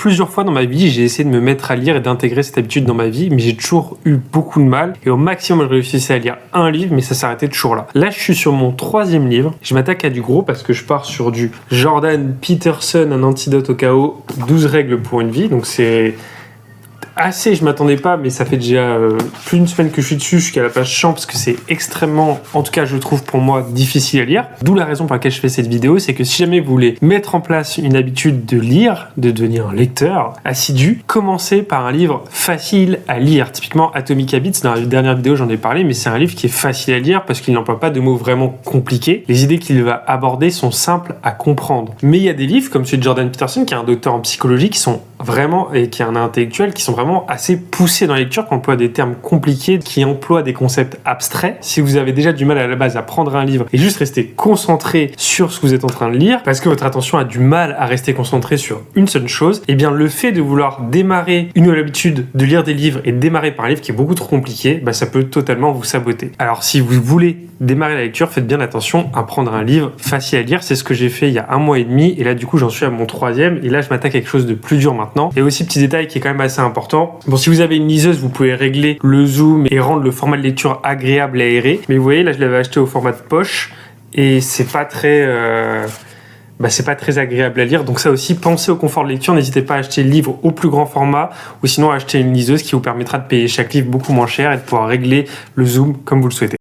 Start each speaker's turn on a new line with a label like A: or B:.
A: plusieurs fois dans ma vie, j'ai essayé de me mettre à lire et d'intégrer cette habitude dans ma vie, mais j'ai toujours eu beaucoup de mal. Et au maximum, je réussissais à lire un livre, mais ça s'arrêtait toujours là. Là, je suis sur mon 3e livre. Je m'attaque à du gros parce que je pars sur du Jordan Peterson, un antidote au chaos, 12 règles pour une vie. Donc c'est assez, je m'attendais pas, mais ça fait déjà plus d'une semaine que je suis dessus, jusqu'à la page 100, parce que c'est extrêmement, en tout cas je trouve pour moi, difficile à lire. D'où la raison pour laquelle je fais cette vidéo, c'est que si jamais vous voulez mettre en place une habitude de lire, de devenir un lecteur assidu, commencez par un livre facile à lire. Typiquement Atomic Habits, dans la dernière vidéo j'en ai parlé, mais c'est un livre qui est facile à lire parce qu'il n'emploie pas de mots vraiment compliqués. Les idées qu'il va aborder sont simples à comprendre. Mais il y a des livres comme celui de Jordan Peterson, qui est un docteur en psychologie, qui sont vraiment, et qui est un intellectuel, qui sont vraiment assez poussés dans la lecture, qui emploient des termes compliqués, qui emploient des concepts abstraits. Si vous avez déjà du mal à la base à prendre un livre et juste rester concentré sur ce que vous êtes en train de lire, parce que votre attention a du mal à rester concentrée sur une seule chose, et bien le fait de vouloir démarrer une nouvelle habitude de lire des livres et démarrer par un livre qui est beaucoup trop compliqué, ça peut totalement vous saboter. Alors si vous voulez démarrer la lecture, faites bien attention à prendre un livre facile à lire. C'est ce que j'ai fait il y a 1 mois et demi, et là du coup j'en suis à mon 3e, et là je m'attaque à quelque chose de plus dur maintenant. Et aussi petit détail qui est quand même assez important, bon, si vous avez une liseuse, vous pouvez régler le zoom et rendre le format de lecture agréable et aéré, mais vous voyez là je l'avais acheté au format de poche et c'est pas très c'est pas très agréable à lire. Donc ça aussi, pensez au confort de lecture, n'hésitez pas à acheter le livre au plus grand format, ou sinon acheter une liseuse qui vous permettra de payer chaque livre beaucoup moins cher et de pouvoir régler le zoom comme vous le souhaitez.